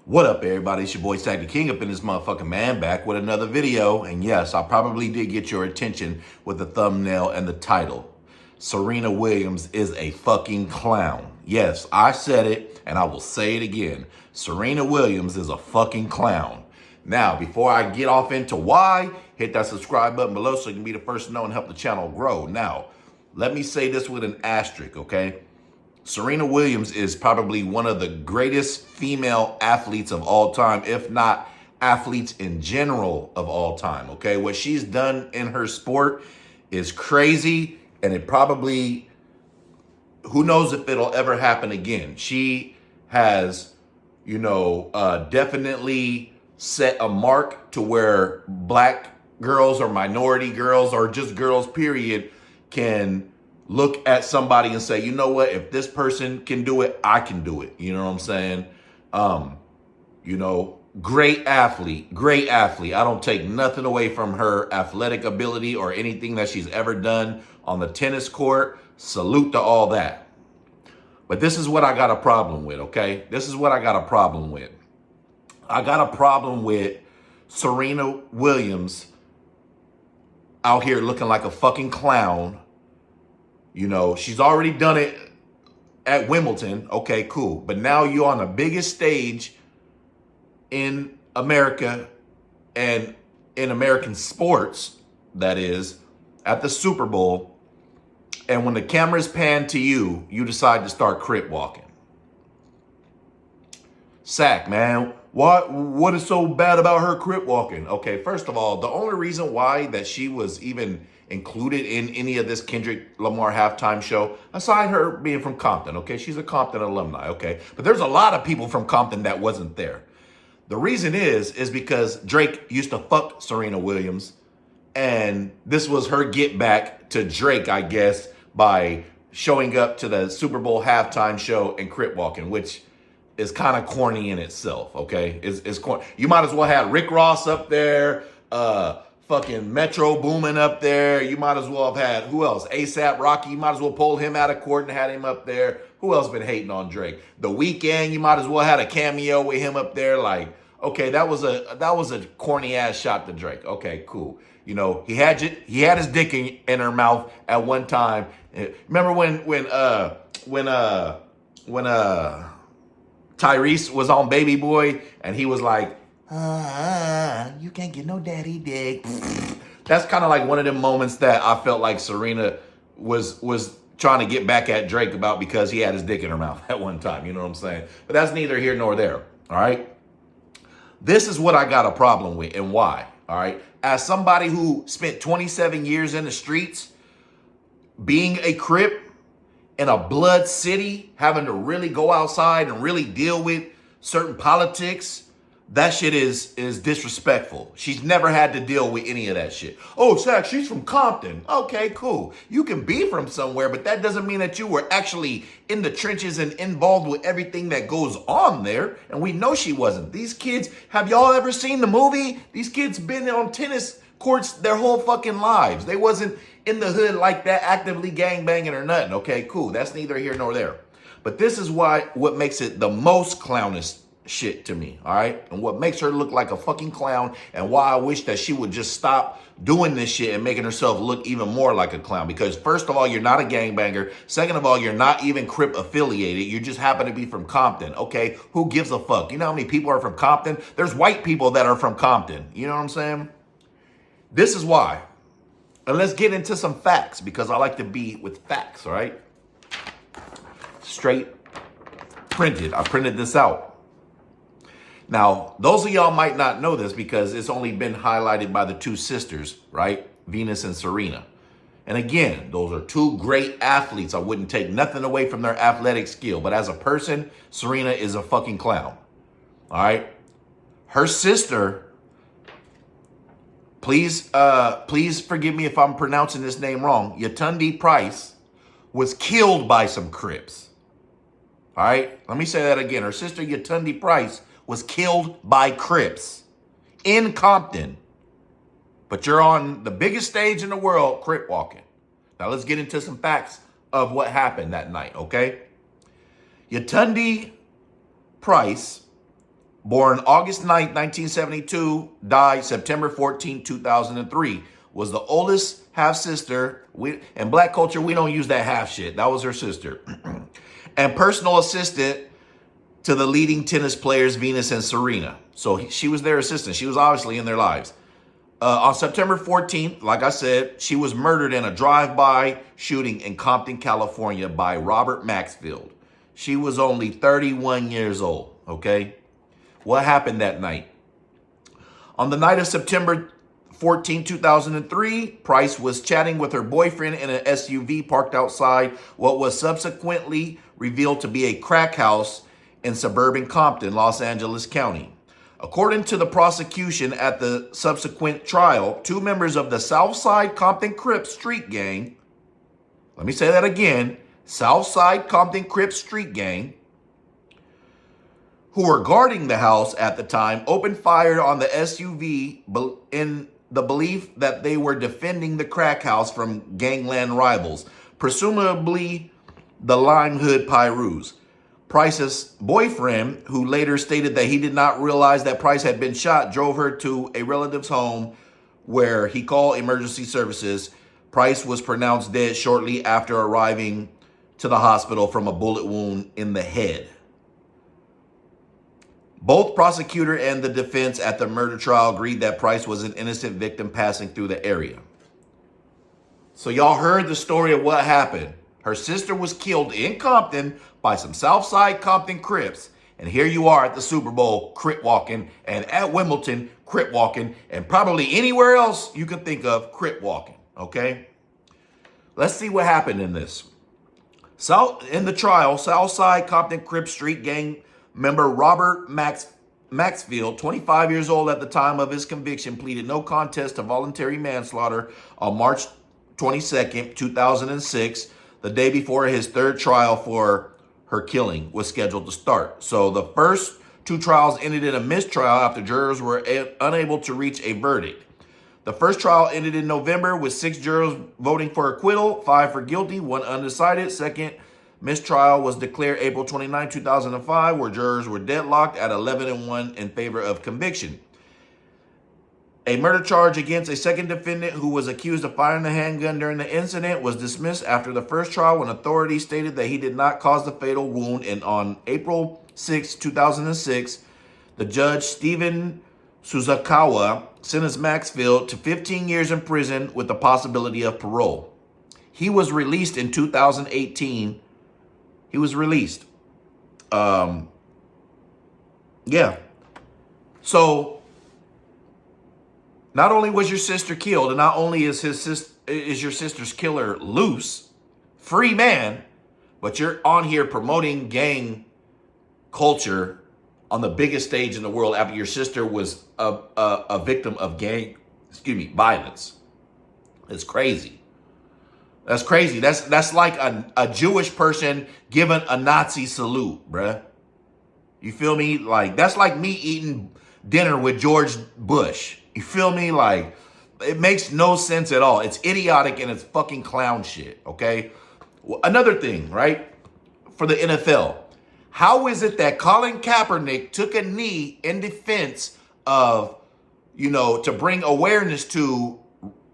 What up, everybody? It's your boy cking up in this motherfucking man back with another video. And yes, I probably did get your attention with the thumbnail and the title. Serenawilliams is a fucking clown. Yes, I said it and I will say it again. Serenawilliams is a fucking clown. Now, before I get off into why, hit that subscribe button below so you can be the first to know and help the channel grow. Now, let me say this with an asterisk, okay? Serenawilliams is probably one of the greatest female athletes of all time, if not athletes in general of all time, okay? What she's done in her sport is crazy, and it probably, who knows if it'll ever happen again. She has, definitely set a mark to where black girls or minority girls or just girls, period, can look at somebody and say, you know what, if this person can do it, I can do it. You know what I'm saying? Great athlete. I don't take nothing away from her athletic ability or anything that she's ever done on the tennis court. Salute to all that. But this is what I got a problem with, okay? This is what I got a problem with. I got a problem with Serenawilliams out here looking like a fucking clown. She's already done it at Wimbledon. Okay, cool. But now you're on the biggest stage in America and in American sports, that is, at the Super Bowl. And when the cameras pan to you, you decide to start crip walking. Sack, man. What is so bad about her crip walking? Okay, first of all, the only reason why that she was even included in any of this Kendricklamar halftime show, aside her being from Compton, okay? She's a Compton alumni, okay? But there's a lot of people from Compton that wasn't there. The reason is because Drake used to fuck Serenawilliams, and this was her get back to Drake, I guess, by showing up to the Super Bowl halftime show and crip walking, which is kind of corny in itself, okay? It's corny. You might as well have Rick Ross up there, fucking Metro Boomin up there. You might as well have had, who else? ASAP Rocky. You might as well pull him out of court and had him up there. Who else been hating on Drake? The Weeknd. You might as well had a cameo with him up there. Like, okay, that was a corny ass shot to Drake. Okay, cool. He had his dick in her mouth at one time. Remember when Tyrese was on Baby Boy and he was like, you can't get no daddy dick. That's kind of like one of them moments that I felt like Serena was trying to get back at Drake about because he had his dick in her mouth at one time. You know what I'm saying? But that's neither here nor there. All right. This is what I got a problem with and why. All right. As somebody who spent 27 years in the streets, being a Crip in a blood city, having to really go outside and really deal with certain politics, that shit is disrespectful. She's never had to deal with any of that shit. Oh, Zach, she's from Compton. Okay, cool. You can be from somewhere, but that doesn't mean that you were actually in the trenches and involved with everything that goes on there. And we know she wasn't. These kids, have y'all ever seen the movie? These kids been on tennis courts their whole fucking lives. They wasn't in the hood like that, actively gangbanging or nothing. Okay, cool. That's neither here nor there. But this is what makes it the most clownish shit to me, all right? And what makes her look like a fucking clown, and why I wish that she would just stop doing this shit and making herself look even more like a clown. Because first of all, you're not a gangbanger. Second of all, you're not even Crip affiliated. You just happen to be from Compton, okay? Who gives a fuck? You know how many people are from Compton? There's white people that are from Compton. You know what I'm saying? This is why. And let's get into some facts, because I like to be with facts, all right? Straight printed. I printed this out. Now, those of y'all might not know this because it's only been highlighted by the two sisters, right? Venus and Serena. And again, those are two great athletes. I wouldn't take nothing away from their athletic skill. But as a person, Serena is a fucking clown. All right? Her sister, please forgive me if I'm pronouncing this name wrong. Yetunde Price was killed by some Crips. All right? Let me say that again. Her sister, Yetunde Price, was killed by Crips in Compton. But you're on the biggest stage in the world, Crip walking. Now let's get into some facts of what happened that night, okay? Yetunde Price Born August 9th, 1972, died September 14th, 2003. Was the oldest half-sister. In black culture, we don't use that half shit. That was her sister. And personal assistant to the leading tennis players, Venus and Serena. So she was their assistant. She was obviously in their lives. On September 14th, like I said, she was murdered in a drive-by shooting in Compton, California by Robert Maxfield. She was only 31 years old, okay? What happened that night? On the night of September 14, 2003, Price was chatting with her boyfriend in an SUV parked outside what was subsequently revealed to be a crack house in suburban Compton, Los Angeles County. According to the prosecution at the subsequent trial, two members of the Southside Compton Crips street gang, let me say that again, Southside Compton Crips street gang, who were guarding the house at the time, opened fire on the SUV in the belief that they were defending the crack house from gangland rivals, presumably the Lime Hood Pyrus. Price's boyfriend, who later stated that he did not realize that Price had been shot, drove her to a relative's home where he called emergency services. Price was pronounced dead shortly after arriving to the hospital from a bullet wound in the head. Both prosecutor and the defense at the murder trial agreed that Price was an innocent victim passing through the area. So y'all heard the story of what happened. Her sister was killed in Compton by some Southside Compton Crips. And here you are at the Super Bowl, Crip walking, and at Wimbledon, Crip walking, and probably anywhere else you could think of, Crip walking, okay? Let's see what happened in this. In the trial, Southside Compton Crip Street Gang member Robert Maxfield, 25 years old at the time of his conviction, pleaded no contest to voluntary manslaughter on March 22nd, 2006, the day before his third trial for her killing was scheduled to start. So the first two trials ended in a mistrial after jurors were unable to reach a verdict. The first trial ended in November with 6 jurors voting for acquittal, 5 for guilty, 1 undecided. Second mistrial was declared April 29, 2005, where jurors were deadlocked at 11-1 in favor of conviction. A murder charge against a second defendant who was accused of firing the handgun during the incident was dismissed after the first trial when authorities stated that he did not cause the fatal wound. And on April 6, 2006, the judge, Stephen Suzukawa, sentenced Maxfield to 15 years in prison with the possibility of parole. He was released in 2018. He was released. Yeah. So not only was your sister killed, and not only is your sister's killer loose, free man, but you're on here promoting gang culture on the biggest stage in the world after your sister was a victim of gang, violence. It's crazy. That's crazy. That's like a Jewish person giving a Nazi salute, bruh. You feel me? Like, that's like me eating dinner with George Bush. You feel me? Like, it makes no sense at all. It's idiotic and it's fucking clown shit, okay? Another thing, right? For the NFL. How is it that Colin Kaepernick took a knee in defense of, to bring awareness to,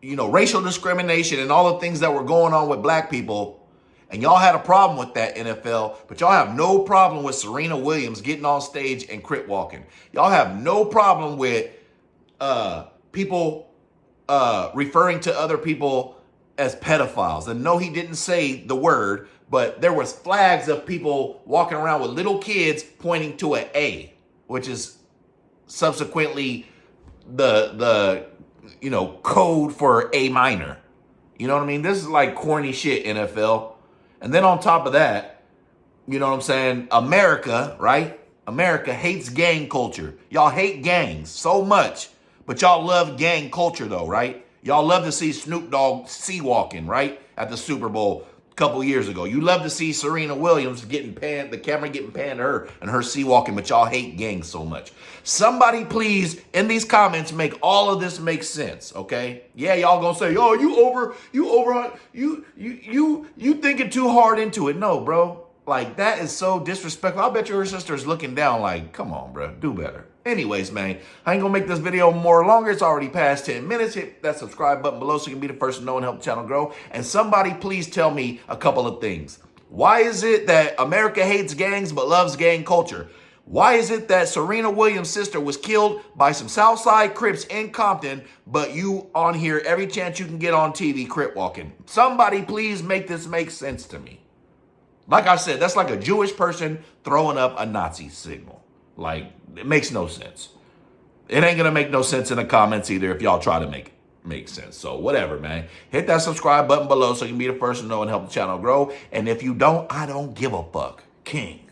racial discrimination and all the things that were going on with black people, and y'all had a problem with that, NFL, but y'all have no problem with Serenawilliams getting on stage and crip walking. Y'all have no problem with people referring to other people as pedophiles. And no, he didn't say the word, but there was flags of people walking around with little kids pointing to an A, which is subsequently the code for A minor. You know what I mean? This is like corny shit, NFL. And then on top of that, you know what I'm saying? America, right? America hates gang culture. Y'all hate gangs so much, but y'all love gang culture though, right? Y'all love to see Snoop Dogg sea walking, right? At the Super Bowl a couple years ago. You love to see Serenawilliams getting panned, the camera getting panned to her and her sea walking, but y'all hate gangs so much. Somebody please, in these comments, make all of this make sense, okay? Yeah, y'all gonna say, oh, you thinking too hard into it. No, bro. Like, that is so disrespectful. I bet your sister's looking down like, come on, bro, do better. Anyways, man, I ain't gonna make this video more longer. It's already past 10 minutes. Hit that subscribe button below so you can be the first to know and help the channel grow. And somebody please tell me a couple of things. Why is it that America hates gangs but loves gang culture? Why is it that Serenawilliams' sister was killed by some Southside Crips in Compton, but you on here every chance you can get on TV Crip walking? Somebody please make this make sense to me. Like I said, that's like a Jewish person throwing up a Nazi signal. Like, it makes no sense. It ain't going to make no sense in the comments either if y'all try to make sense. So whatever, man. Hit that subscribe button below so you can be the first to know and help the channel grow. And if you don't, I don't give a fuck. King.